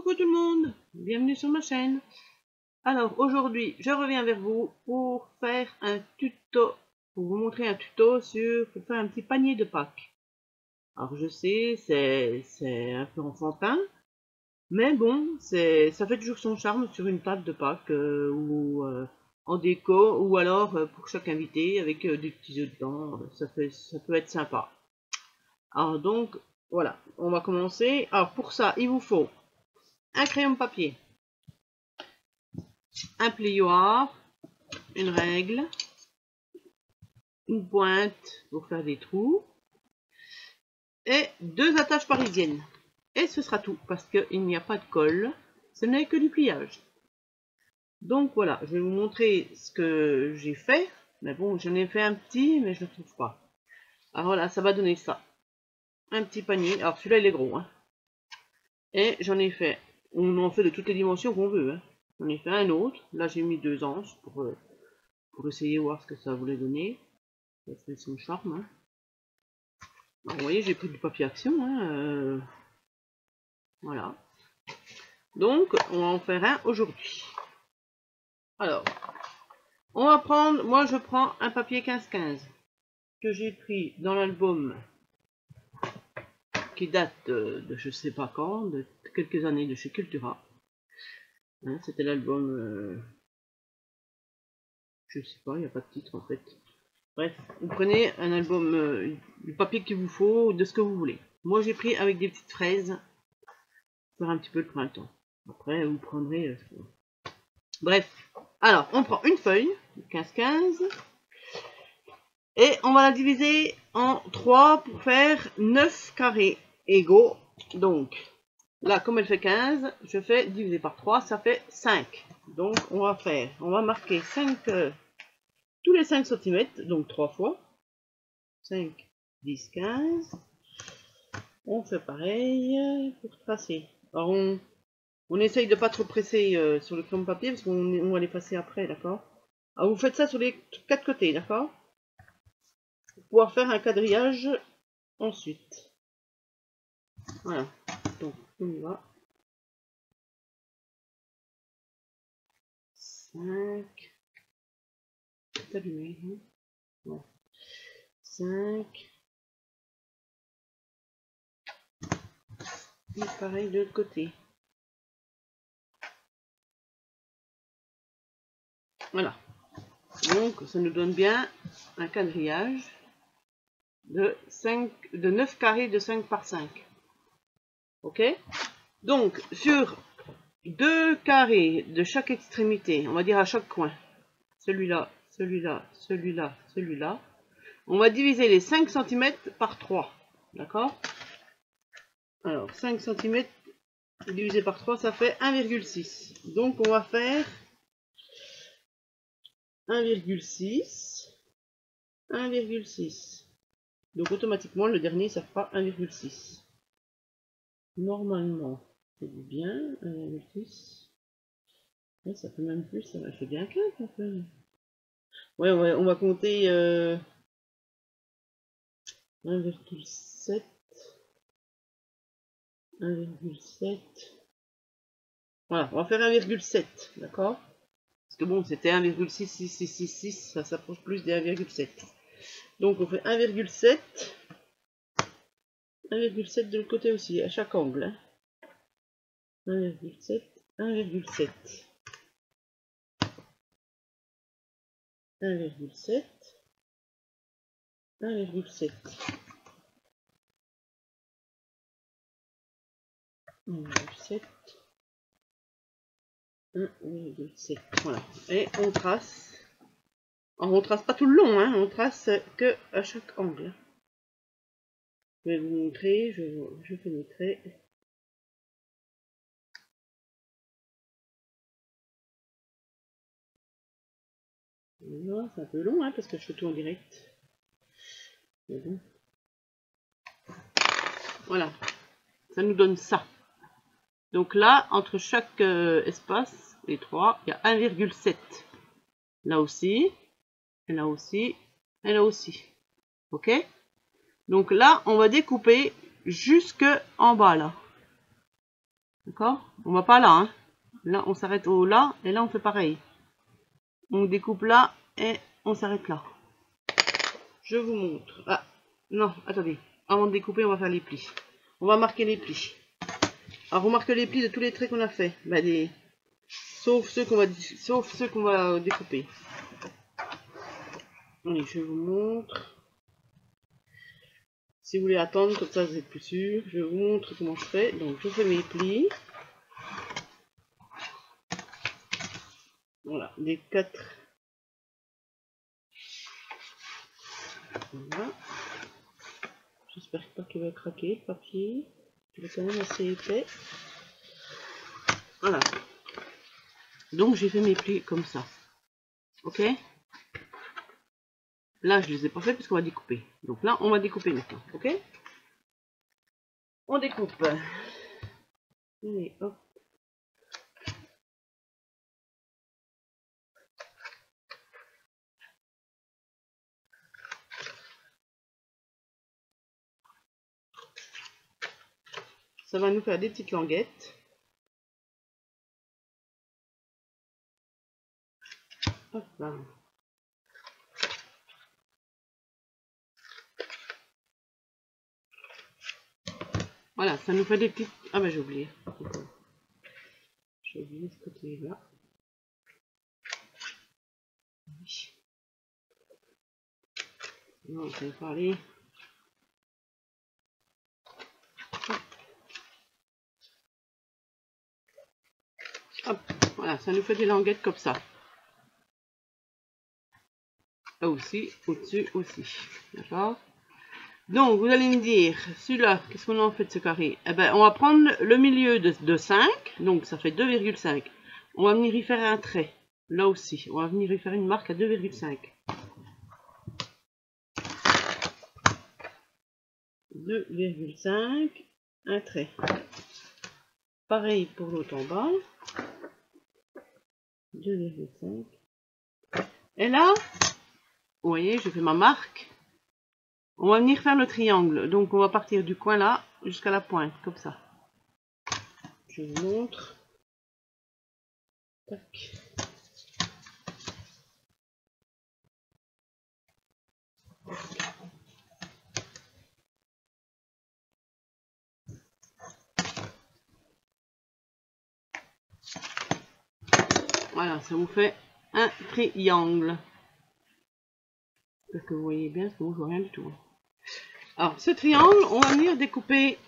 Coucou tout le monde, bienvenue sur ma chaîne. Alors aujourd'hui, je reviens vers vous pour faire un tuto, pour vous montrer un tuto pour faire un petit panier de Pâques. Alors je sais, c'est un peu enfantin, mais bon, ça fait toujours son charme sur une table de Pâques ou en déco, ou alors pour chaque invité avec des petits œufs dedans, ça peut être sympa. Alors donc, voilà, on va commencer. Alors pour ça, il vous faut un crayon de papier, un plioir, une règle, une pointe pour faire des trous et 2 attaches parisiennes. Et ce sera tout parce qu'il n'y a pas de colle, ce n'est que du pliage. Donc voilà, je vais vous montrer ce que j'ai fait. Mais bon, j'en ai fait un petit, mais je ne le trouve pas. Alors voilà, ça va donner ça. Un petit panier. Alors celui-là, il est gros. Hein. Et j'en ai fait, on en fait de toutes les dimensions qu'on veut. Hein. J'en ai fait un autre. Là, j'ai mis 2 anges pour essayer de voir ce que ça voulait donner. Ça fait son charme. Hein. Alors, vous voyez, j'ai pris du papier action. Hein, voilà. Donc, on va en faire un aujourd'hui. Alors, on va prendre, moi je prends un papier 15-15 que j'ai pris dans l'album qui date de je sais pas quand, de quelques années de chez Cultura. Hein, c'était l'album, je sais pas, il n'y a pas de titre en fait. Bref, vous prenez un album, du papier qu'il vous faut, de ce que vous voulez. Moi j'ai pris avec des petites fraises, pour faire un petit peu le printemps. Après, vous prendrez... Bref, alors on prend une feuille, 15-15, et on va la diviser en 3 pour faire 9 carrés égaux. Donc, là, comme elle fait 15, je fais diviser par 3, ça fait 5. Donc, on va marquer 5, tous les 5 cm, donc 3 fois. 5, 10, 15. On fait pareil pour tracer. Alors, on essaye de pas trop presser sur le crayon de papier parce qu'on va les passer après, d'accord? Alors, vous faites ça sur les 4 côtés, d'accord? Pour pouvoir faire un quadrillage ensuite. Voilà. Donc, on y va. 5. C'est allumé. Ouais. 5. Et pareil de l'autre côté. Voilà. Donc, ça nous donne bien un quadrillage de 9 carrés de 5 par 5. Ok? Donc, sur 2 carrés de chaque extrémité, on va dire à chaque coin, celui-là, celui-là, celui-là, celui-là, on va diviser les 5 cm par 3. D'accord? Alors, 5 cm divisé par 3, ça fait 1,6. Donc, on va faire 1,6. 1,6. Donc, automatiquement, le dernier, ça fera 1,6. Normalement, c'est bien. 1,6. Ouais, ça fait même plus, ça fait bien 15, ça fait. Ouais, on va compter 1,7. 1,7. Voilà, on va faire 1,7, d'accord? Parce que bon, c'était 1,66666, ça s'approche plus des 1,7. Donc on fait 1,7. 1,7 de l'autre côté aussi, à chaque angle. Hein. 1,7, 1,7. 1,7. 1,7. 1,7. 1,7. Voilà. Et on trace. Alors, on trace pas tout le long, hein, on trace que à chaque angle. Je vais vous montrer, je fais mes traits. C'est un peu long, hein, parce que je fais tout en direct. Mais bon. Voilà, ça nous donne ça. Donc là, entre chaque espace, les 3, il y a 1,7. Là aussi, et là aussi, et là aussi. Ok? Donc là, on va découper jusque en bas, là. D'accord? On va pas là, hein. Là, on s'arrête au là, et là, on fait pareil. On découpe là, et on s'arrête là. Je vous montre. Ah, non, attendez. Avant de découper, on va faire les plis. On va marquer les plis. Alors, on marque les plis de tous les traits qu'on a fait. Bah, sauf ceux qu'on va découper. Allez, je vous montre. Si vous voulez attendre, comme ça vous êtes plus sûr. Je vous montre comment je fais. Donc, je fais mes plis. Voilà, les 4. Voilà. J'espère pas qu'il va craquer le papier. Il est quand même assez épais. Voilà. Donc j'ai fait mes plis comme ça. Ok? Là je les ai pas fait parce qu'on va découper. Donc là on va découper maintenant. Ok? On découpe. Allez, hop. Ça va nous faire des petites languettes. Hop là. Voilà, ça nous fait des petites... Ah ben j'ai oublié. J'ai oublié ce côté-là. Non, ça va pas aller. Hop, voilà, ça nous fait des languettes comme ça. Là aussi, au-dessus aussi. D'accord? Donc, vous allez me dire, celui-là, qu'est-ce qu'on en fait de ce carré? Eh ben, on va prendre le milieu de 5, donc ça fait 2,5. On va venir y faire un trait, là aussi. On va venir y faire une marque à 2,5. 2,5, un trait. Pareil pour l'autre en bas. 2,5. Et là, vous voyez, je fais ma marque. On va venir faire le triangle. Donc, on va partir du coin là jusqu'à la pointe, comme ça. Je vous montre. Tac. Voilà, ça vous fait un triangle. Est-ce que vous voyez bien? Parce que moi, je vois rien du tout. Alors, ce triangle, on va venir découper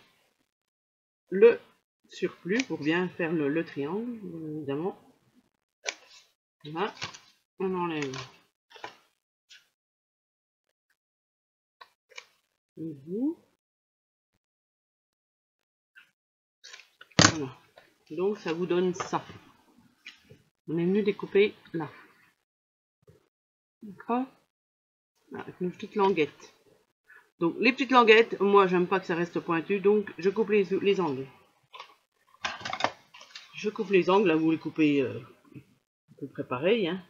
le surplus pour bien faire le triangle, bien évidemment. Là, on enlève le bout. Voilà. Donc, ça vous donne ça. On est venu découper là. D'accord? Avec une petite languette. Donc, les petites languettes, moi, j'aime pas que ça reste pointu, donc je coupe les angles. Je coupe les angles, là, vous les coupez à peu près pareil, hein.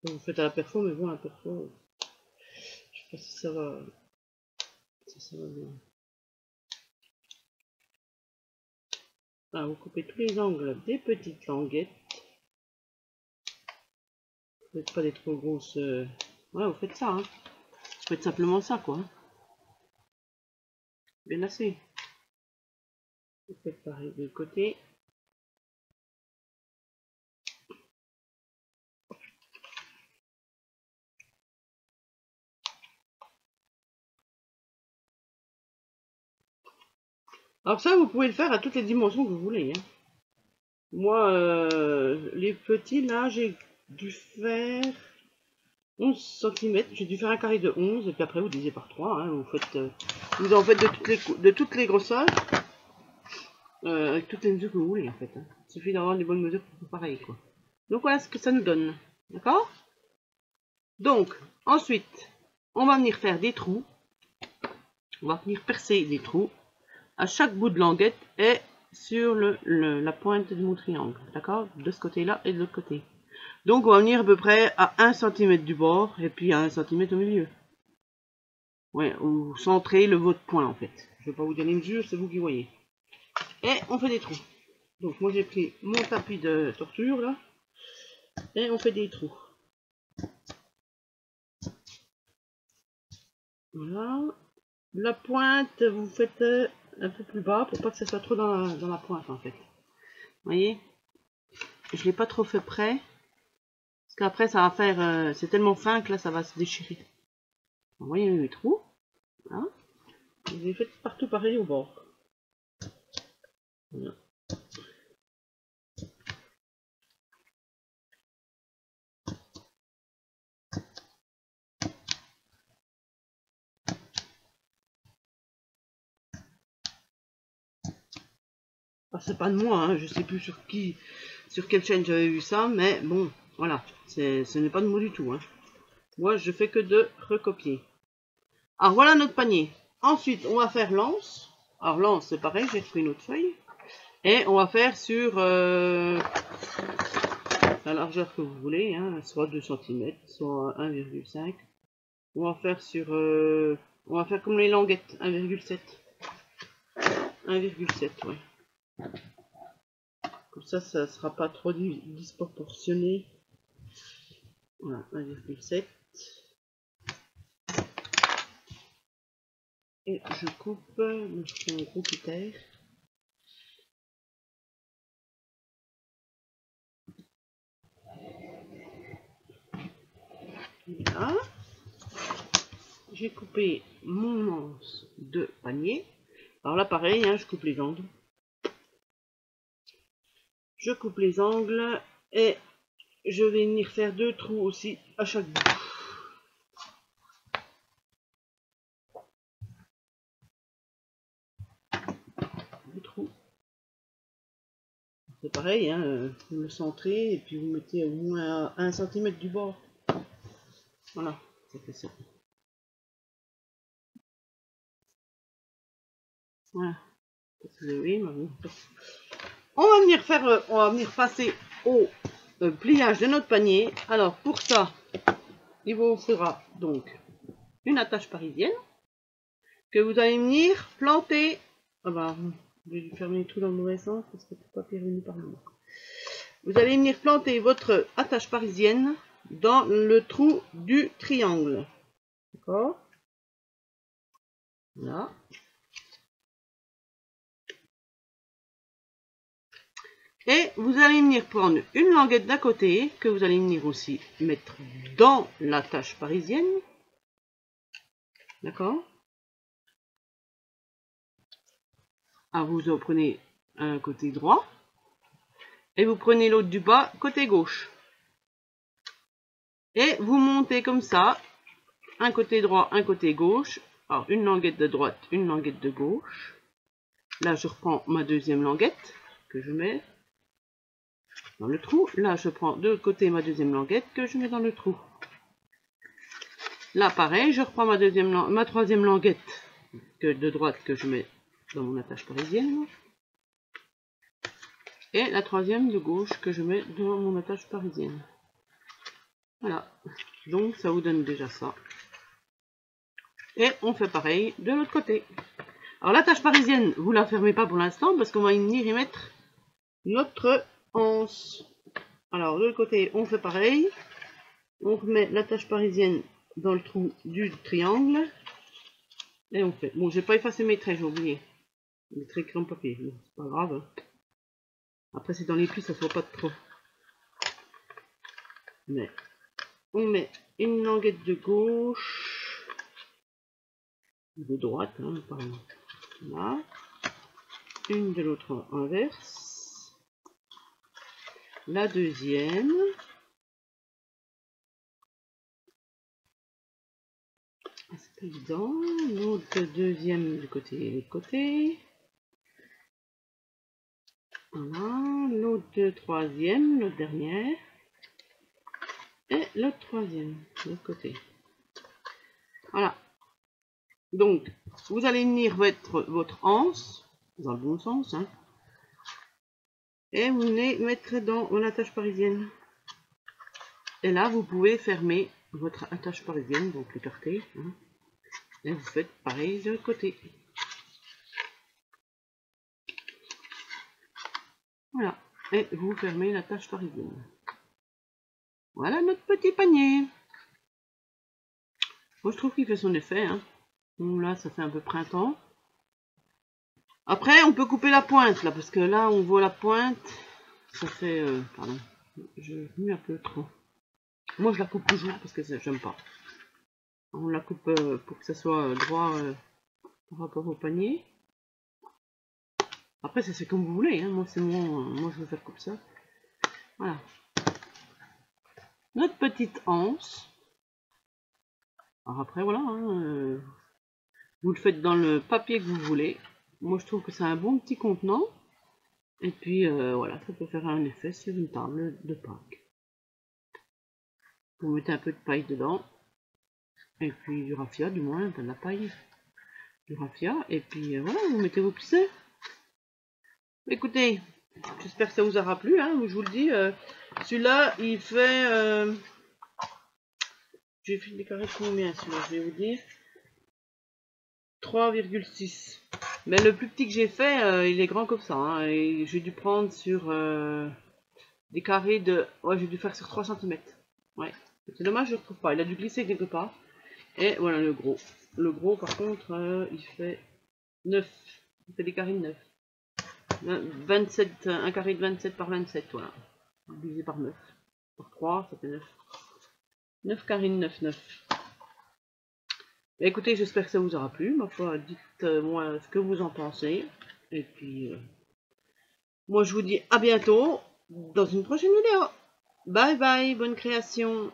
Vous faites à la perfo, mais bon, la perfo, je sais pas si ça va, ça va bien. Alors, vous coupez tous les angles des petites languettes. Vous faites pas des trop grosses... Ouais, vous faites ça, hein. Vous faites simplement ça, quoi. Hein. Bien assez. Vous faites pareil de l'autre côté. Alors ça, vous pouvez le faire à toutes les dimensions que vous voulez. Hein. Moi, les petits, là, j'ai dû faire 11 cm. J'ai dû faire un carré de 11. Et puis après, vous divisez par 3. Hein. Vous en faites de toutes les grosseurs. Avec toutes les mesures que vous voulez, en fait. Hein. Il suffit d'avoir les bonnes mesures pour faire pareil, quoi. Donc voilà ce que ça nous donne. D'accord? Donc, ensuite, on va venir faire des trous. On va venir percer des trous à chaque bout de languette et sur la pointe de mon triangle. D'accord? De ce côté-là et de l'autre côté. Donc, on va venir à peu près à 1 cm du bord et puis à 1 cm au milieu. Ouais, ou centrer votre point, en fait. Je ne vais pas vous donner une mesure, c'est vous qui voyez. Et on fait des trous. Donc moi j'ai pris mon tapis de torture là. Et on fait des trous. Voilà. La pointe, vous faites un peu plus bas pour pas que ça soit trop dans la pointe en fait. Vous voyez? Je l'ai pas trop fait près. Parce qu'après ça va faire... c'est tellement fin que là ça va se déchirer. Vous voyez les trous. Voilà. Je les fais partout pareil au bord. Voilà. Ah, c'est pas de moi, hein, je sais plus sur quelle chaîne j'avais vu ça, mais bon, voilà, ce n'est pas de moi du tout. Hein. Moi, je fais que de recopier. Alors voilà notre panier. Ensuite, on va faire l'anse. Alors l'anse, c'est pareil, j'ai repris une autre feuille. Et on va faire sur la largeur que vous voulez, hein, soit 2 cm, soit 1,5. On va faire sur... on va faire comme les languettes, 1,7. 1,7, ouais. Comme ça ne sera pas trop disproportionné. Voilà, 1,7. Et je coupe, je fais un gros cutter. Voilà. J'ai coupé mon anse de panier. Alors là, pareil, hein, je coupe les angles. Je coupe les angles et je vais venir faire 2 trous aussi à chaque bout. C'est pareil, hein, vous le centrez et puis vous mettez au moins à 1 cm du bord. Voilà, ça fait ça. Voilà. On va venir passer au pliage de notre panier. Alors pour ça, il vous fera donc une attache parisienne que vous allez venir planter. Ah bah, je vais fermer tout dans le mauvais sens parce que le papier est venu par là. Vous allez venir planter votre attache parisienne dans le trou du triangle. D'accord? Là. Et vous allez venir prendre une languette d'à côté que vous allez venir aussi mettre dans l'attache parisienne. D'accord? Alors vous en prenez un côté droit et vous prenez l'autre du bas côté gauche. Et vous montez comme ça, un côté droit, un côté gauche. Alors une languette de droite, une languette de gauche. Là je reprends ma deuxième languette que je mets dans le trou. Là je prends de l'autre côté ma deuxième languette que je mets dans le trou. Là pareil, je reprends ma troisième languette de droite que je mets dans mon attache parisienne. Et la troisième de gauche que je mets dans mon attache parisienne. Voilà, donc ça vous donne déjà ça. Et on fait pareil de l'autre côté. Alors l'attache parisienne, vous la fermez pas pour l'instant parce qu'on va venir y mettre notre anse. Alors de l'autre côté, on fait pareil. On remet l'attache parisienne dans le trou du triangle. Et on fait. Bon, j'ai pas effacé mes traits, j'ai oublié. Les traits crayon papier, bon, c'est pas grave. Après, c'est dans les plis, ça se voit pas trop. Mais on met une languette de gauche, de droite, hein, pardon. Là. Une de l'autre inverse. La deuxième. C'est pas évident. L'autre deuxième du côté. Voilà. L'autre troisième, l'autre dernière. Et l'autre troisième, de l'autre côté. Voilà. Donc, vous allez venir mettre votre anse, dans le bon sens, hein, et vous venez mettre dans mon attache parisienne. Et là, vous pouvez fermer votre attache parisienne, donc l'écarter, hein, et vous faites pareil de l'autre côté. Voilà. Et vous fermez la tâche parisienne. Voilà notre petit panier. Moi, je trouve qu'il fait son effet. Hein. Bon, là, ça fait un peu printemps. Après, on peut couper la pointe, là, parce que là, on voit la pointe. Ça fait... pardon, je mets un peu trop. Moi, je la coupe toujours, parce que j'aime pas. On la coupe pour que ça soit droit par rapport au panier. Après, c'est comme vous voulez. Hein. Moi, c'est moi, je veux faire comme ça. Voilà. Notre petite anse. Alors après, voilà. Hein, vous le faites dans le papier que vous voulez. Moi, je trouve que c'est un bon petit contenant. Et puis, voilà, ça peut faire un effet sur une table de Pâques. Vous mettez un peu de paille dedans. Et puis du raffia, du moins, de la paille. Du raffia. Et puis, voilà, vous mettez vos pissets. Écoutez, j'espère que ça vous aura plu. Hein, je vous le dis. Celui-là, il fait... j'ai fait des carrés de combien, celui-là, je vais vous dire. 3,6. Mais le plus petit que j'ai fait, il est grand comme ça. Hein, et j'ai dû prendre sur des carrés de... Ouais, j'ai dû faire sur 3 cm. Ouais. C'est dommage, je ne trouve pas. Il a dû glisser quelque part. Et voilà le gros. Le gros, par contre, il fait 9. Il fait des carrés de 9. 27, un carré de 27 par 27, voilà. Divisé par 9. Par 3, ça fait 9. 9 carrés de 9, 9. Écoutez, j'espère que ça vous aura plu. Ma foi, dites-moi ce que vous en pensez. Et puis, moi je vous dis à bientôt dans une prochaine vidéo. Bye bye, bonne création.